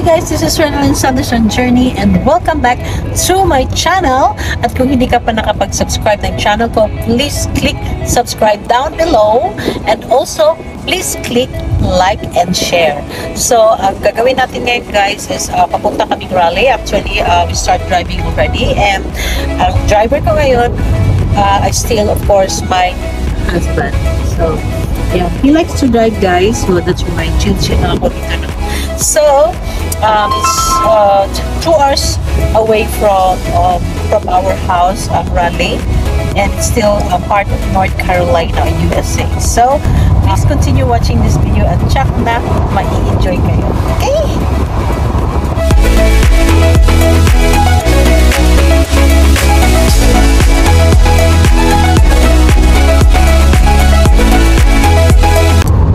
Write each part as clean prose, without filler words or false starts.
Hi guys, this is Renalyn Sanderson Journey and welcome back to my channel. At kung hindi ka pa nakapag-subscribe ng channel ko, please click subscribe down below and also please click like and share. So, ang gagawin natin ngayon guys is papunta kaming rally. Actually, we start driving already and ang driver ko ngayon, I still of course my husband. So, yeah, he likes to drive guys, so that's my chin-chin ako dito na. So, it's 2 hours away from our house, Raleigh, and it's still a part of North Carolina, USA. So, please continue watching this video at check na mai-enjoy kayo. Okay?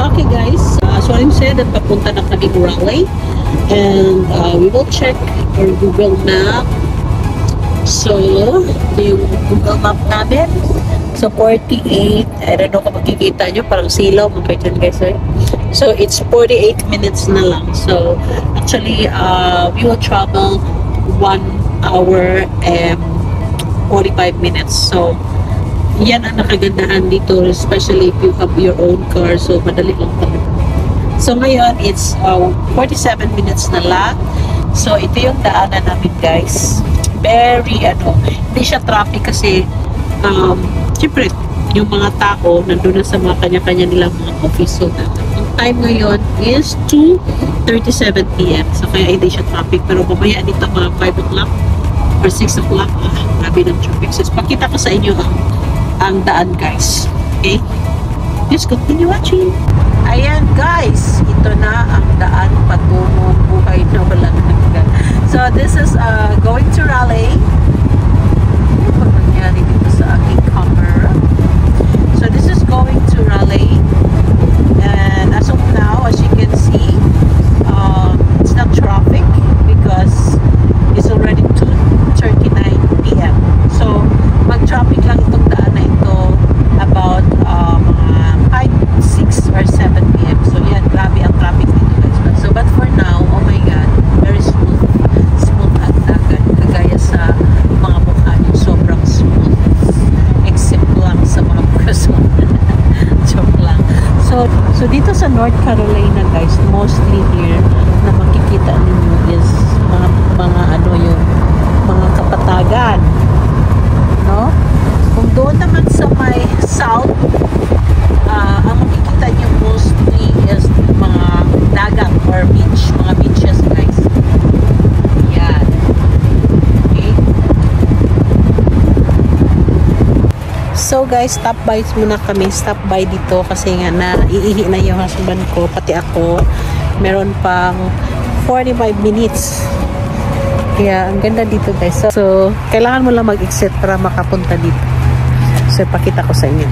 Okay guys, so I'm said that papunta na kami Raleigh and we will check our Google Map. So, yung Google Map namin, so 48, I don't know kung makikita nyo, parang silaw mga dyan guys, eh? So it's 48 minutes na lang. So actually we will travel 1 hour and 45 minutes. So yan ang nakagandahan dito, especially if you have your own car, so madali lang talaga. So ngayon, it's 47 minutes na lang. So ito yung daanan namin guys. Very, hindi siya traffic kasi, siyempre, yung mga tao, nandun na sa mga kanya-kanya nilang mga office. So ang time ngayon is 2:37 PM. So kaya hindi siya traffic. Pero mamaya dito mga 5 o'clock or 6 o'clock, grabe ng traffic. So pakita ko sa inyo ang daan guys. Okay? Just continue watching. Ayan guys, ito na ang daan patungong buhay na walang hanggan. So this is going to Raleigh. Ano ba nangyari dito sa aking camera? So this is going to Raleigh. And as of now, as you can see, it's not traffic because it's already 2:39 PM. So mag-traffic lang itong daan na ito about 5, 6 or 7 PM. So yan, grabe ang traffic dito guys. So but for now, oh my god, very smooth ang dagat, kagaya sa mga mukha nyo, sobrang smooth except lang sa mga person. Joke lang. So dito sa North Carolina guys, mostly here na makikita ninyo is mga yung mga kapatagan, no? Kung doon naman sa may south, ang makikita nyo mostly is mga dagat or beach, mga beaches guys. Yan. Okay. So guys, stop by muna kami. Stop by dito kasi nga iihi na yung husband ko, pati ako. Meron pang 45 minutes. Kaya ang ganda dito guys. So kailangan mo lang mag-exit para makapunta dito. So ipakita ko sa inyo.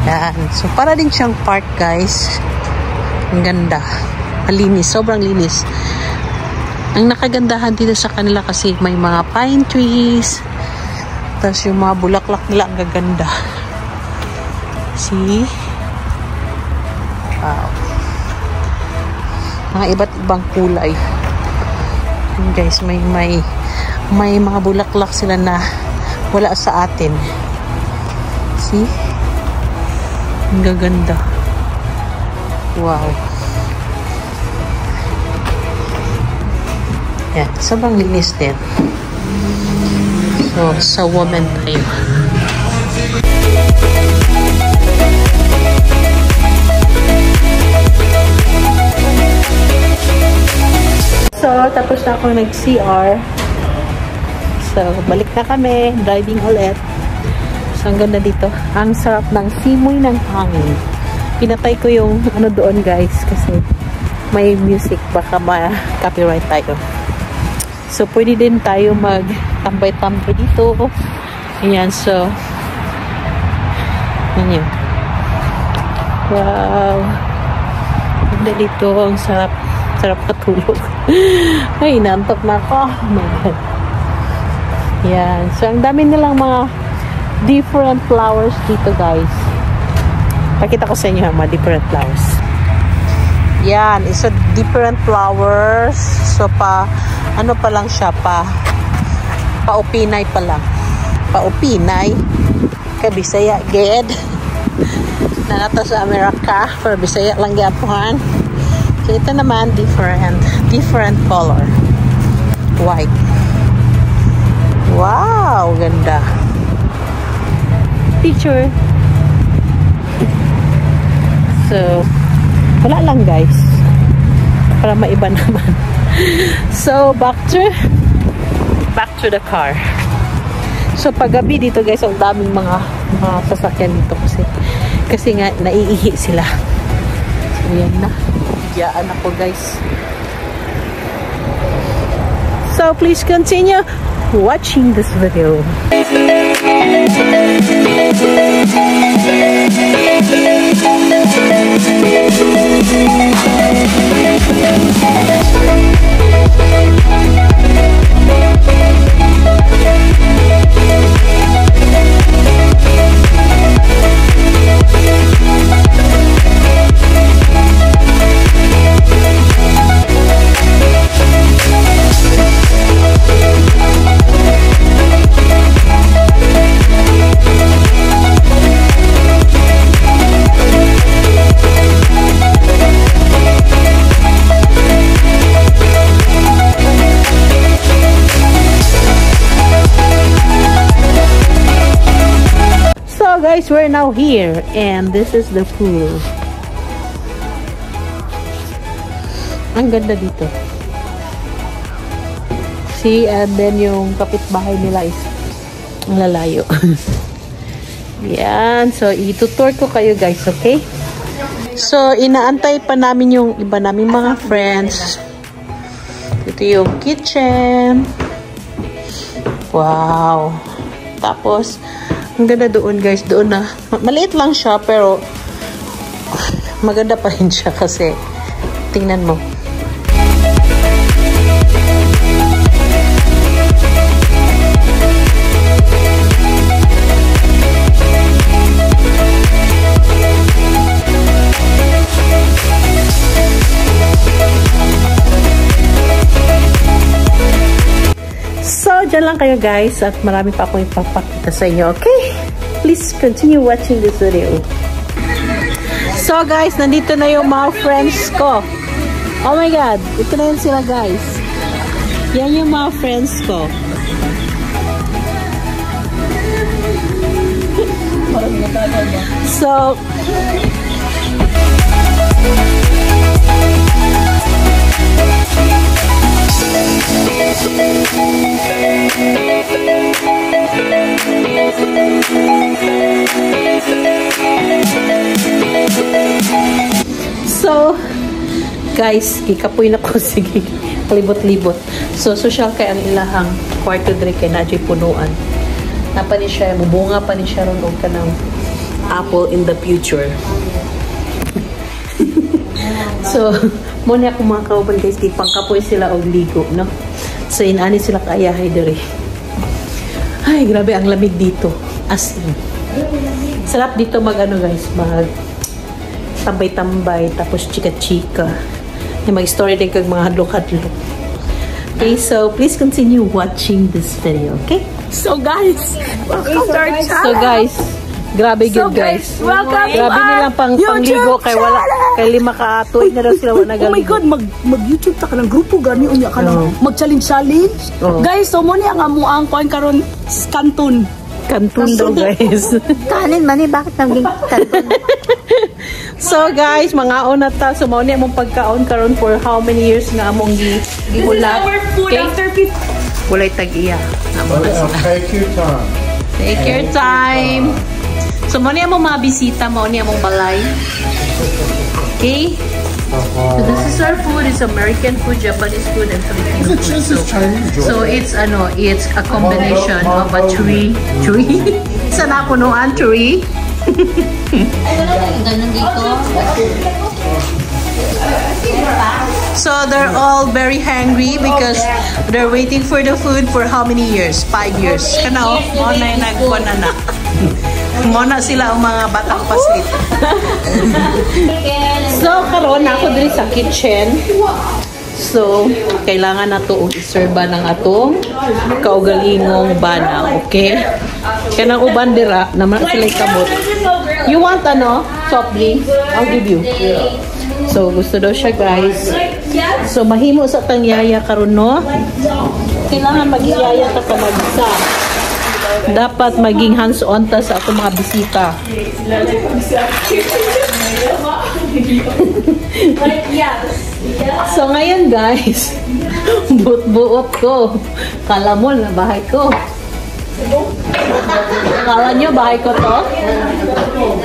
Yan. So para din siyang park guys. Ang ganda. Malinis. Sobrang linis. Ang nakagandahan dito sa kanila kasi may mga pine trees. Tapos yung mga bulaklak nila ang gaganda. See? Wow. Mga iba't ibang kulay. And guys, may mga bulaklak sila na wala sa atin. See? Ang gaganda. Wow. Yan. Sobrang linis din. So, sa woman tayo. So, tapos na ako nag-CR. So, balik na kami. Driving ulit. So, ang ganda dito. Ang sarap ng simoy ng hangin. Pinatay ko yung doon guys kasi may music. Baka ma-copyright tayo. So, pwede din tayo mag-tambay-tambay dito. Ayan, so yan yun. Wow. Ganda dito. Ang sarap. Sarap katulog. Ay, nantok na ako. Oh my God. Yan. So, ang dami nilang mga different flowers dito guys. Pakita ko sa inyo mga different flowers. Yan, isa different flowers. So ano pa lang siya, paupinay pa lang. Paupinay. Kay Bisaya ged. Nanata sa Amerika, pero Bisaya lang gapuhan. So ito naman different color. White. Wow, ganda. Picture. So, wala lang guys. Para maiba naman. So, back to the car. So, paggabi dito guys, ang daming mga sasakyan dito kasi nga naiihi sila. So, yan na. Bigyan ako guys. So, please continue watching this video. Guys, we're now here and this is the pool. Ang ganda dito. See, and then yung kapitbahay nila is lalayo. Yan, so itutour ko kayo guys, okay? So inaantay pa namin yung iba naming mga friends. Ito yung kitchen. Wow. Tapos ang ganda doon guys, doon na. Maliit lang siya pero maganda pa rin siya kasi tingnan mo. So, dyan lang kayo guys at marami pa akong ipapakita sa inyo, okay? Please continue watching this video. So guys, nandito na yung mga friends ko. Oh my God, ito na yun sila guys. Yan yung mga friends ko. So, guys, kikapoy na ko. Sige, libot-libot. So, social kay ang ilahang kwarto dire kay Najay punuan. Napa ni siya, mubunga pa ni siya ron og kanang apple in the future. So, muna ako mga kauban guys, di pangkapoy sila og ligo, no? So, inani sila kaayahay dire. Ay, grabe ang lamig dito. As in. Sarap dito mag-ano guys, mag tambay-tambay, tapos chika-chika. Mag-story din kag mga hadlok-hadlok. Okay, so please continue watching this video, okay? So guys, welcome to our channel. So guys, grabe good guys. Welcome grabe nilang pangligo kay wala kay 5 ka tuig na daw sila wala nagaligo. Oh my God, mag-YouTube ta ka ng grupo gani unya ka lang mag-challenge. Guys, so mo ni ang amuang kuan karon kanton daw guys. Kanin man ni bakit naging kanton? So guys, mga una ta so mao ni among pagkaon karon for how many years nga among gihulat. Our food after Walay tag-iya. Take your time. Take your time. So mao ni among mga bisita, mao ni among balay. Okay? So this is our food. It's American food, Japanese food, and Filipino food. So it's a combination of a tree. Sa napunuan tree. So they're all very hungry because they're waiting for the food for how many years? 5 years. Kana oh, mo na nagkuan na. Muna sila ang mga batang paslit. So, karon ako diri sa kitchen. So, kailangan na to iserba ng atong kaugalingong bana, okay? Kanang uban dira naman sila kamot. You want ano? Soft drinks? I'll give you. So, gusto daw siya, guys. So, mahimo sa tangyaya karon no? Kailangan magiyaya ta kamagsa. Dapat maging hands-on ta sa atong mga bisita. So ngayon guys, buot-buot ko. Kala mo na bahay ko. Kala nyo bahay ko to?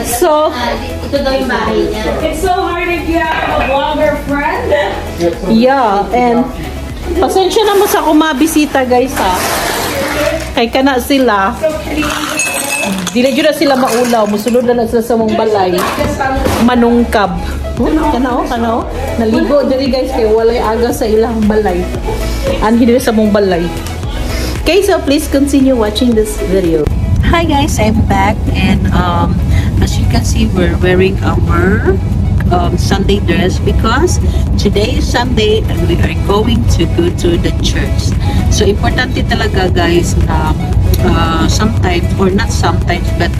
So, Ito daw yung bahay niya. It's so hard if you have a vlogger friend. yeah, and pasensya naman sa kumabisita guys ha. Kay kana sila. Dili jud na sila maulaw, musulod na lang sila sa mong balay. Manungkab. Kana. Naligo diri guys kay walay aga sa ilang balay. Anhi diri sa mong balay. Okay, so please continue watching this video. Hi guys, I'm back and as you can see we're wearing our Sunday dress because today is Sunday and we are going to go to the church. So importante talaga guys na sometimes or not sometimes but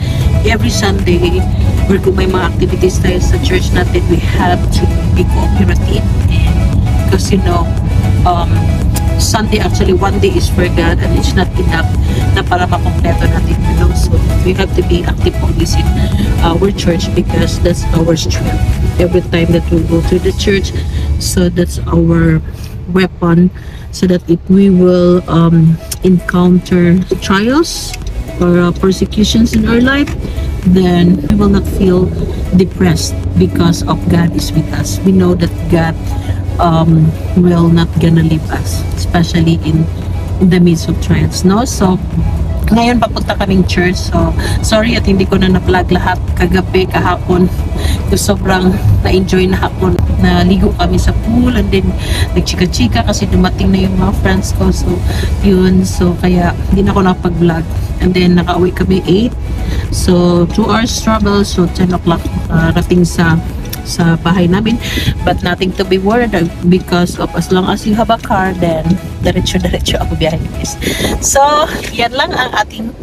every Sunday or kung may mga activities tayo sa church natin, we have to be cooperative and because you know Sunday actually one day is for God and it's not enough na para makompleto natin you know? So we have to be active always in our church because that's our strength every time that we go to the church. So that's our weapon so that if we will encounter trials or persecutions in our life, then we will not feel depressed because of God is with us. We know that God will not gonna leave us, especially in the midst of trials, no? So ngayon papunta kaming church, so sorry at hindi ko na na-vlog lahat kagabi, kahapon sobrang na-enjoy na hapon, naligo kami sa pool and then nagchika-chika kasi dumating na yung mga friends ko, so yun, so kaya hindi na ako nakapag-vlog and then nakauwi kami 8, so 2 hours travel, so 10 o'clock rating sa bahay namin, but nothing to be worried because of as long as you have a car, then diretso ako biyahe guys. So yan lang ang ating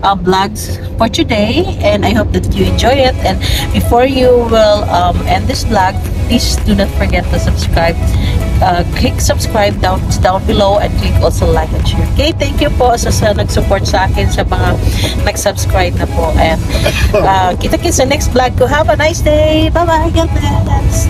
vlogs for today and I hope that you enjoy it, and before you will end this vlog, please do not forget to subscribe. Click subscribe down below and click also like and share. Okay, thank you po sa nag-support sa akin, sa mga nag-subscribe na po, and kita-kits sa next vlog ko. Have a nice day. Bye bye. God bless.